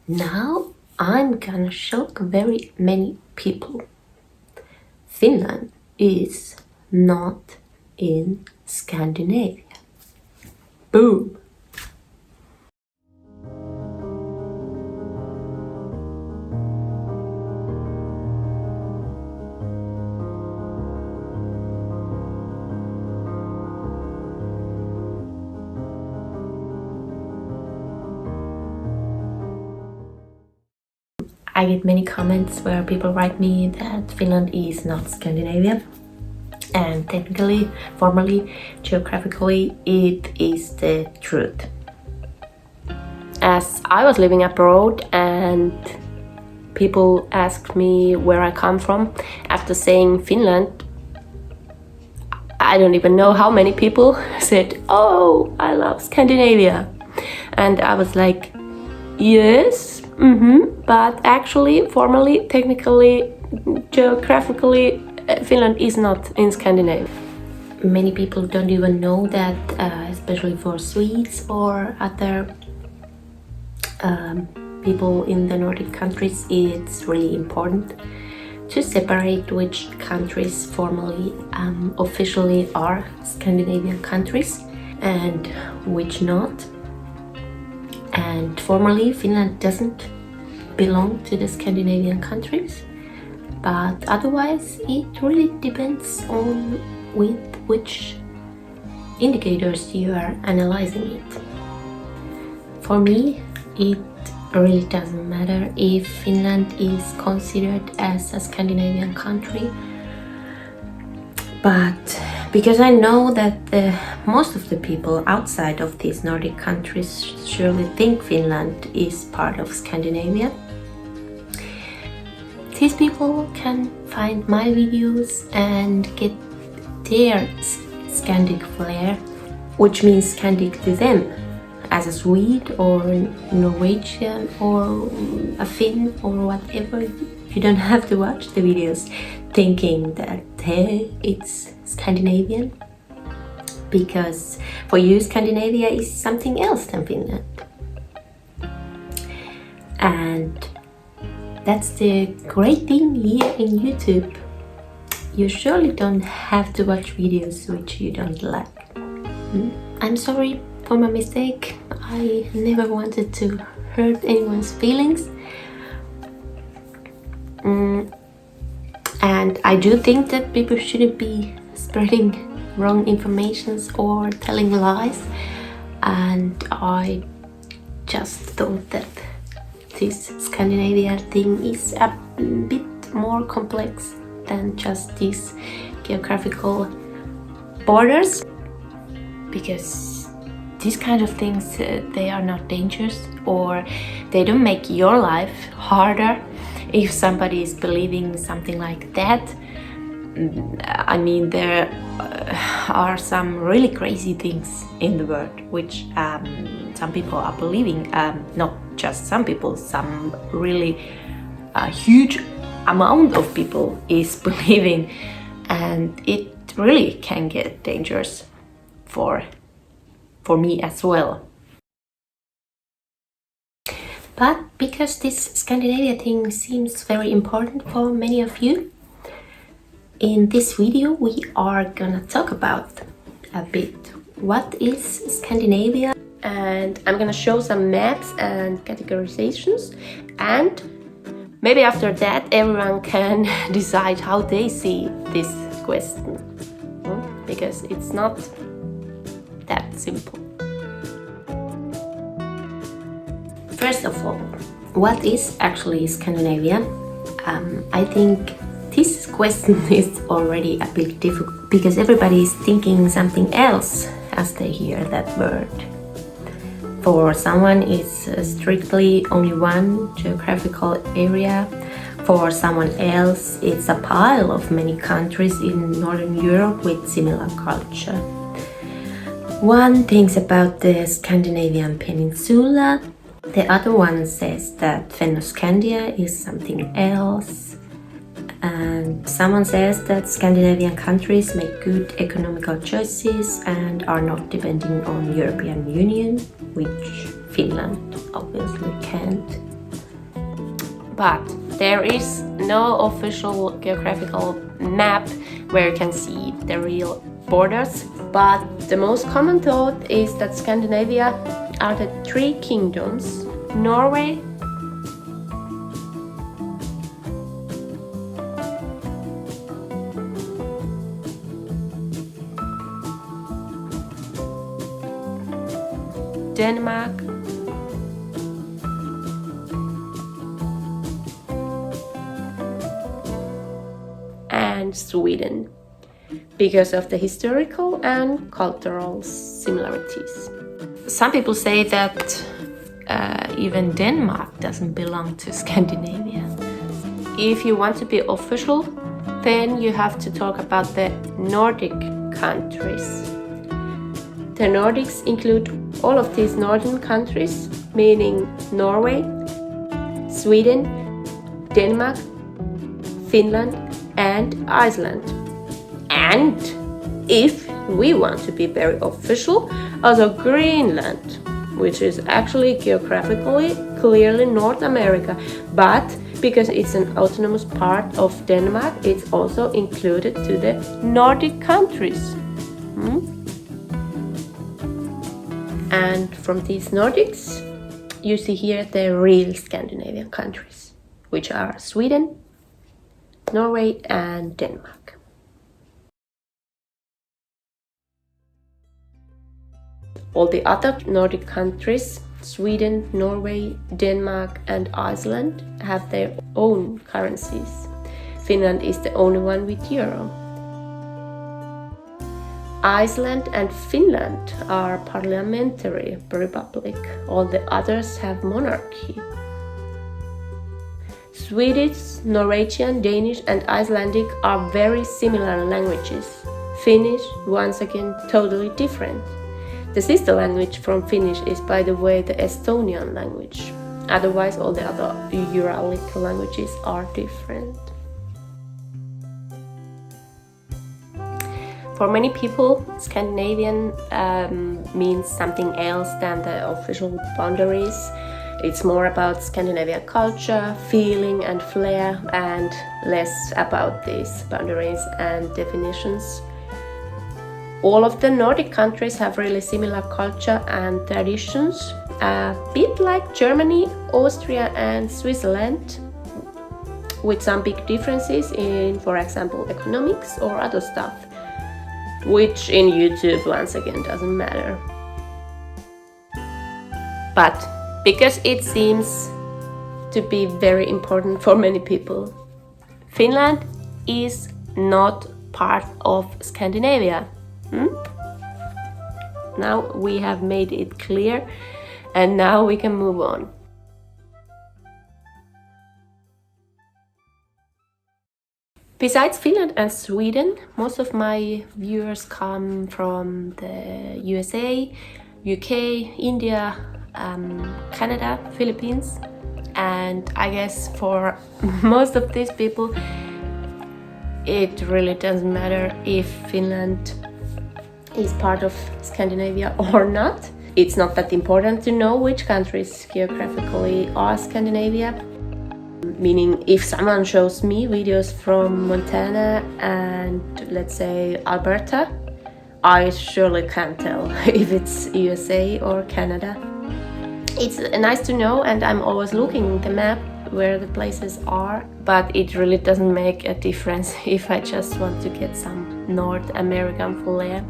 Now I'm gonna shock very many people. Finland is not in Scandinavia. Boom! I get many comments where people write me that Finland is not Scandinavia, and technically, formally, geographically, it is the truth. As I was living abroad and people asked me where I come from, after saying Finland, I don't even know how many people said, "Oh, I love Scandinavia." And I was like, yes, but actually, formally, technically, geographically, Finland is not in Scandinavia. Many people don't even know that, especially for Swedes or other people in the Nordic countries, it's really important to separate which countries formally, officially are Scandinavian countries and which not. And formally, Finland doesn't belong to the Scandinavian countries, but otherwise it really depends on with which indicators you are analyzing it. For me, it really doesn't matter if Finland is considered as a Scandinavian country, but because I know that most of the people outside of these Nordic countries surely think Finland is part of Scandinavia. These people can find my videos and get their Scandic flair, which means Scandic to them, as a Swede or Norwegian or a Finn or whatever. You don't have to watch the videos thinking that hey, it's Scandinavian, because for you Scandinavia is something else than Finland. And that's the great thing here in YouTube. You surely don't have to watch videos which you don't like. I'm sorry for my mistake. I never wanted to hurt anyone's feelings. And I do think that people shouldn't be spreading wrong informations or telling lies. And I just thought that this Scandinavia thing is a bit more complex than just these geographical borders. Because these kind of things, they are not dangerous, or they don't make your life harder if somebody is believing something like that. I mean, there are some really crazy things in the world which some people are believing. Not just some people, some really huge amount of people is believing, and it really can get dangerous for me as well. But because this Scandinavia thing seems very important for many of you, in this video we are gonna talk about a bit what is Scandinavia, and I'm gonna show some maps and categorizations, and maybe after that everyone can decide how they see this question, because it's not that simple. First of all, what is actually Scandinavia? I think this question is already a bit difficult because everybody is thinking something else as they hear that word. For someone, it's strictly only one geographical area. For someone else, it's a pile of many countries in Northern Europe with similar culture. One thinks about the Scandinavian peninsula. The other one says that Fennoscandia is something else. And someone says that Scandinavian countries make good economical choices and are not depending on European Union, which Finland obviously can't. But there is no official geographical map where you can see the real borders. But the most common thought is that Scandinavia are the three kingdoms: Norway, Denmark, and Sweden, because of the historical and cultural similarities. Some people say that even Denmark doesn't belong to Scandinavia. If you want to be official, then you have to talk about the Nordic countries. The Nordics include all of these northern countries, meaning Norway, Sweden, Denmark, Finland, and Iceland. And if we want to be very official, also Greenland, which is actually geographically clearly North America, but because it's an autonomous part of Denmark, it's also included to the Nordic countries. And from these Nordics, you see here the real Scandinavian countries, which are Sweden, Norway, and Denmark. All the other Nordic countries, Sweden, Norway, Denmark, and Iceland, have their own currencies. Finland is the only one with euro. Iceland and Finland are parliamentary republic. All the others have monarchy. Swedish, Norwegian, Danish, and Icelandic are very similar languages. Finnish, once again, totally different. The sister language from Finnish is, by the way, the Estonian language. Otherwise, all the other Uralic languages are different. For many people, Scandinavian means something else than the official boundaries. It's more about Scandinavian culture, feeling and flair, and less about these boundaries and definitions. All of the Nordic countries have really similar culture and traditions, a bit like Germany, Austria, and Switzerland, with some big differences in, for example, economics or other stuff, which in YouTube once again doesn't matter. But because it seems to be very important for many people, Finland is not part of Scandinavia. Now we have made it clear, and now we can move on. Besides Finland and Sweden, most of my viewers come from the USA, UK, India, Canada, Philippines, and I guess for most of these people it really doesn't matter if Finland is part of Scandinavia or not. It's not that important to know which countries geographically are Scandinavia. Meaning, if someone shows me videos from Montana and, let's say, Alberta, I surely can't tell if it's USA or Canada. It's nice to know, and I'm always looking at the map where the places are, but it really doesn't make a difference if I just want to get some North American flair.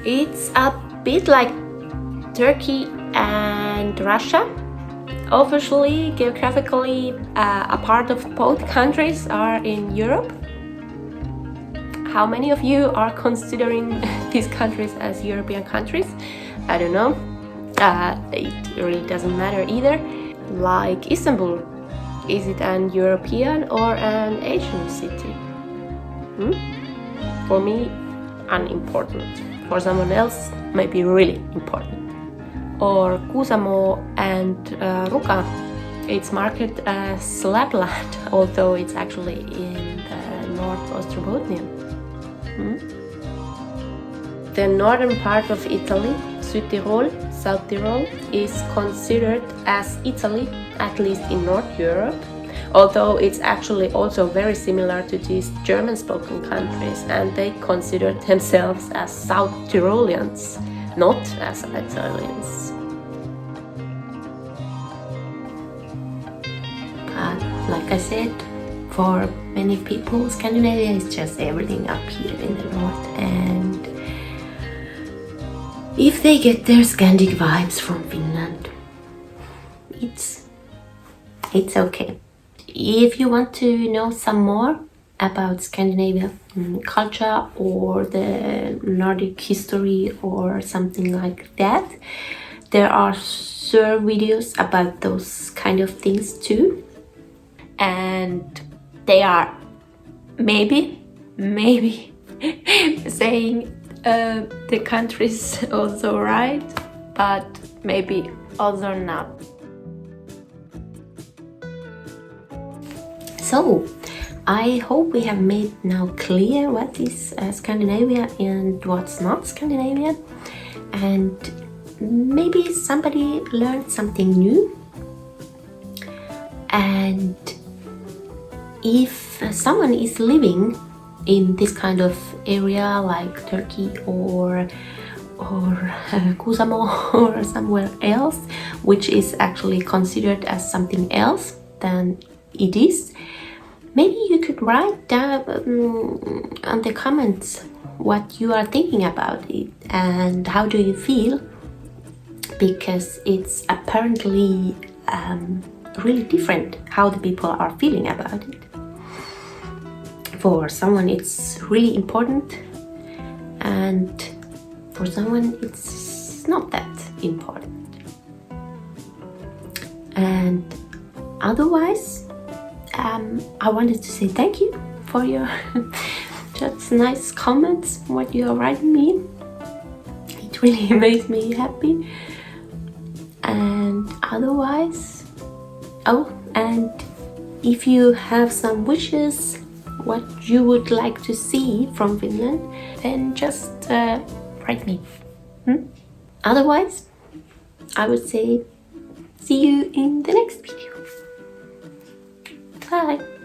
It's a bit like Turkey and Russia. Officially, geographically, a part of both countries are in Europe. How many of you are considering these countries as European countries? I don't know. It really doesn't matter either. Like Istanbul, is it an European or an Asian city? For me, unimportant. For someone else, maybe really important. Or Kuusamo and Ruka, it's marked as Lapland, although it's actually in the North Ostrobothnia. The northern part of Italy, Südtirol, South Tyrol, is considered as Italy, at least in North Europe, although it's actually also very similar to these German-spoken countries, and they consider themselves as South Tyroleans, not as Italians. But like I said, for many people, Scandinavia is just everything up here in the north, and if they get their Scandic vibes from Finland, it's okay. If you want to know some more about Scandinavia culture or the Nordic history or something like that, there are videos about those kind of things too, and they are maybe saying the countries also right, but maybe also not. So I hope we have made now clear what is Scandinavia and what's not Scandinavia, and maybe somebody learned something new. And if someone is living in this kind of area like Turkey or Kuusamo or somewhere else, which is actually considered as something else than it is, maybe you could write down on the comments what you are thinking about it and how do you feel, because it's apparently really different how the people are feeling about it. For someone it's really important, and for someone it's not that important. And otherwise, I wanted to say thank you for your just nice comments, what you are writing me. It really makes me happy. And otherwise, and if you have some wishes, what you would like to see from Finland, then just write me. Otherwise, I would say see you in the next video. Bye!